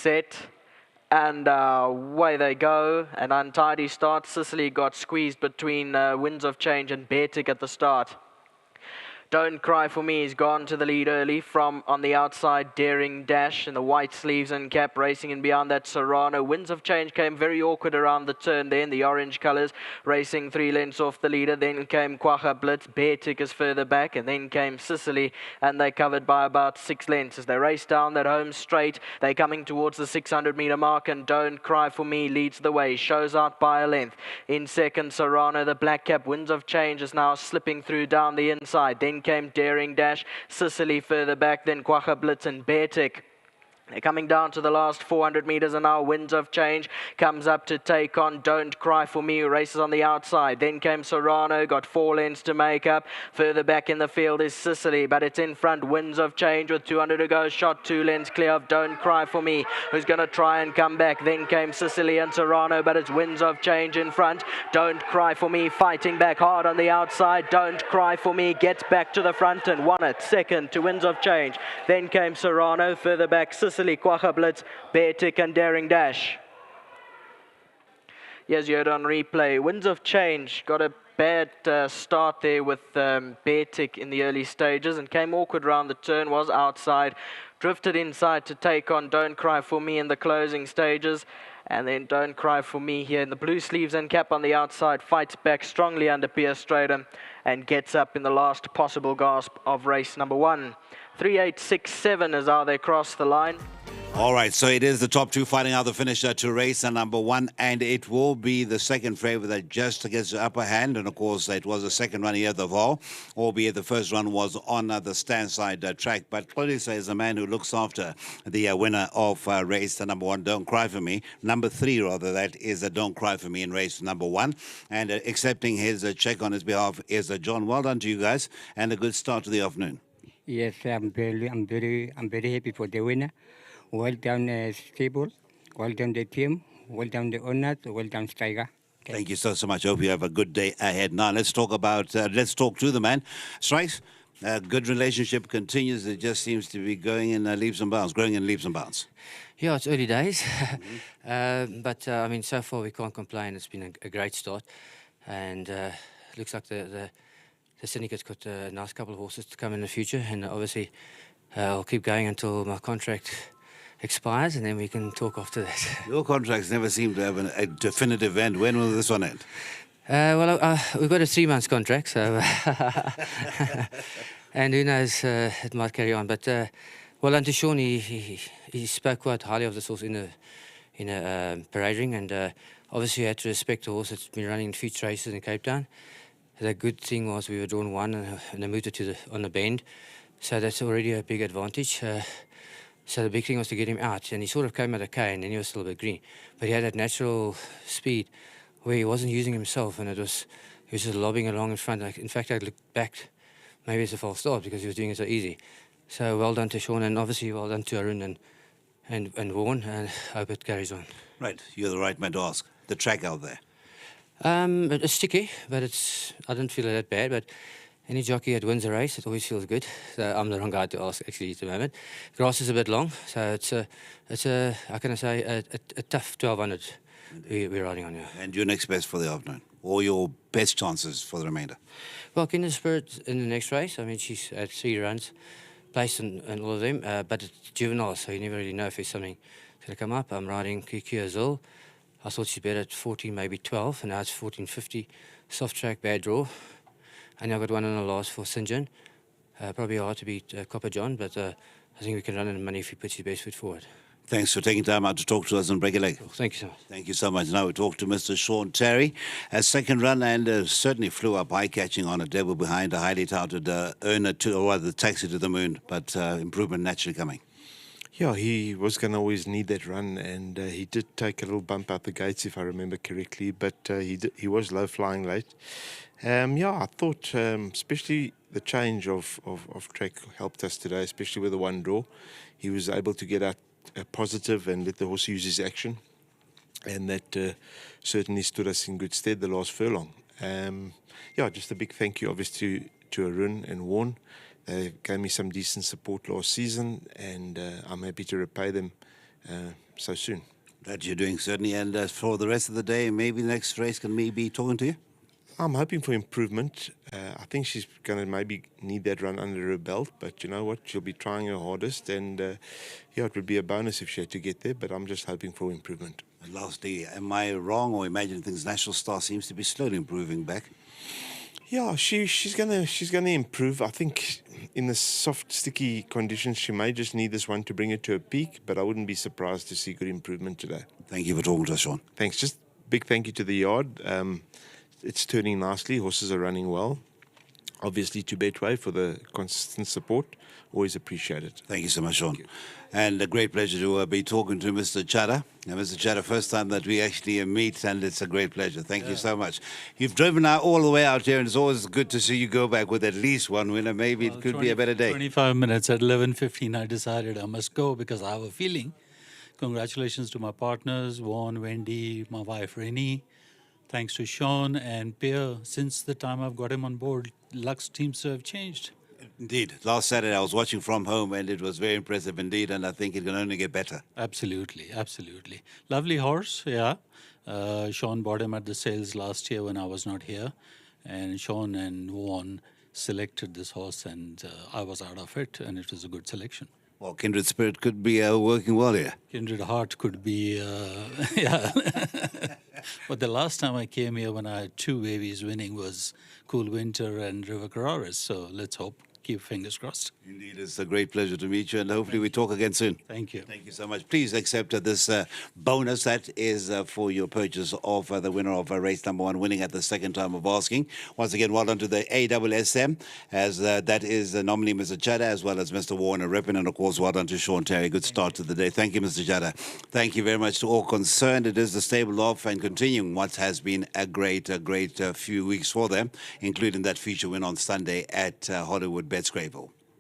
set, and away they go. An untidy start. Sicily got squeezed between Winds of Change and Beartic at the start. Don't Cry For Me is gone to the lead early from on the outside. Daring Dash in the white sleeves and cap racing in beyond that. Serrano. Winds of Change came very awkward around the turn there in the orange colours, racing 3 lengths off the leader. Then came Quagga Blitz. Beartic is further back, and then came Sicily, and they covered by about 6 lengths as they race down that home straight. They're coming towards the 600-metre mark, and Don't Cry For Me leads the way, shows out by a length. In second, Serrano, the black cap. Winds of Change is now slipping through down the inside. Then came Daring Dash, Sicily further back, then Quagga Blitz and Beartic. They're coming down to the last 400 metres, and now Winds of Change comes up to take on Don't Cry For Me, who races on the outside. Then came Serrano, got 4 lengths to make up. Further back in the field is Sicily, but it's in front. Winds of Change with 200 to go, shot 2 lengths clear of Don't Cry For Me, who's going to try and come back. Then came Sicily and Serrano, but it's Winds of Change in front. Don't Cry For Me fighting back hard on the outside. Don't Cry For Me gets back to the front and won it. Second to Winds of Change. Then came Serrano, further back Sicily, Quagga Blitz, Beartic and Daring Dash. Yes, you heard on replay. Winds of Change got a bad start there with Beartic in the early stages and came awkward round the turn, was outside, drifted inside to take on Don't Cry For Me in the closing stages. And then Don't Cry For Me here in the blue sleeves and cap on the outside, fights back strongly under Pierce Strader and gets up in the last possible gasp of race number 1. 3-8-6-7 is how they cross the line. All right, so it is the top 2 fighting out the finisher to race number 1, and it will be the second favourite that just gets the upper hand. And of course, it was the second run here at the Vaal, albeit the first run was on the stand-side track. But Xolisa is a man who looks after the winner of race number 1, Don't Cry For Me. Number 3, rather, that is Don't Cry For Me in race number 1. And accepting his check on his behalf is John. Well done to you guys, and a good start to the afternoon. Yes, I'm very happy for the winner. Well done, stable. Well done, the team. Well done, the owners. Well done, Steiger. Okay. Thank you so much. Hope you have a good day ahead. Now let's talk to the man. Strikes. Good relationship continues. It just seems to be going in leaps and bounds, growing in leaps and bounds. Yeah, it's early days, but I mean, so far we can't complain. It's been a great start, and looks like the syndicate's got a nice couple of horses to come in the future, and obviously I'll keep going until my contract expires, and then we can talk after that. Your contracts never seem to have a definitive end. When will this one end? Well, we've got a 3-month contract, so and who knows, it might carry on. But well done to Sean. He spoke quite highly of this horse in a parade ring, and obviously you had to respect the horse that's been running future races in Cape Town. The good thing was we were drawn 1 and they moved it on the bend, so that's already a big advantage. So the big thing was to get him out, and he sort of came at a K, and then he was still a bit green, but he had that natural speed where he wasn't using himself, and he was just lobbing along in front. In fact, I looked back, maybe it's a false start because he was doing it so easy. So well done to Sean, and obviously well done to Arun and Vaughan, and I hope it carries on. Right, you're the right man to ask. The track out there. It's sticky, but I don't feel it that bad. But any jockey that wins a race, it always feels good. So I'm the wrong guy to ask actually at the moment. Grass is a bit long, so it's a how can I say a tough 1200 we're riding on here. And your next best for the afternoon, or your best chances for the remainder? Well, Kinder Spirit in the next race. I mean, she's had 3 runs, placed in all of them, but it's juvenile, so you never really know if there's something going to come up. I'm riding Kiki Azul. I thought she'd better at 14, maybe 12, and now it's 14.50. Soft track, bad draw. And I got one on the last for St. John. Probably hard to beat Copper John, but I think we can run in the money if he puts his best foot forward. Thanks for taking time out to talk to us and break a leg. Well, thank you so much. Thank you so much. Now we talk to Mr. Sean Terry. A second run, and certainly flew up eye-catching on a devil behind a highly touted earner or the taxi to the moon, but improvement naturally coming. Yeah, he was going to always need that run, and he did take a little bump out the gates, if I remember correctly, but he was low-flying late. Yeah, I thought especially the change of track helped us today, especially with the 1 draw. He was able to get out positive and let the horse use his action, and that certainly stood us in good stead the last furlong. Yeah, just a big thank you, obviously, to Arun and Vaughan. They gave me some decent support last season, and I'm happy to repay them so soon. That you're doing, certainly. And for the rest of the day, maybe the next race can maybe talking to you? I'm hoping for improvement. I think she's going to maybe need that run under her belt, but you know what? She'll be trying her hardest, and yeah, it would be a bonus if she had to get there, but I'm just hoping for improvement. And lastly, am I wrong or imagining things? National Star seems to be slowly improving back. Yeah, she's gonna improve. I think in the soft, sticky conditions, she may just need this one to bring it to a peak, but I wouldn't be surprised to see good improvement today. Thank you for talking to us, Sean. Thanks. Just big thank you to the yard. It's turning nicely. Horses are running well. Obviously, to Betway for the consistent support. Always appreciate it. Thank you so much, Sean. And a great pleasure to be talking to Mr. Chada. And Mr. Chada, first time that we actually meet, and it's a great pleasure. Thank you so much. You've driven now all the way out here, and it's always good to see you go back with at least one winner. Maybe it could be a better day. 25 minutes at 11:15, I decided I must go because I have a feeling. Congratulations to my partners, Vaughan, Wendy, my wife, Rennie. Thanks to Sean and Pierre. Since the time I've got him on board, luck seems to have changed. Indeed. Last Saturday I was watching from home, and it was very impressive indeed, and I think it can only get better. Absolutely, absolutely. Lovely horse, yeah. Sean bought him at the sales last year when I was not here. And Sean and Vaughan selected this horse, and I was out of it, and it was a good selection. Well, Kindred Spirit could be working well here. Kindred Heart could be, yeah. But the last time I came here when I had two babies winning was Cool Winter and River Carraris. So let's hope, keep fingers crossed. Indeed, it's a great pleasure to meet you, and hopefully we talk again soon. Thank you. Thank you so much. Please accept this bonus that is for your purchase of the winner of race number 1, winning at the second time of asking. Once again, well done to the AWSM, as that is nominally Mr. Chada, as well as Mr. Warner Rippin, and of course, well done to Sean Terry. Good start to the day. Thank you, Mr. Chada. Thank you very much to all concerned. It is the stable off and continuing what has been a great few weeks for them, including that feature win on Sunday at Hollywood Betscravel.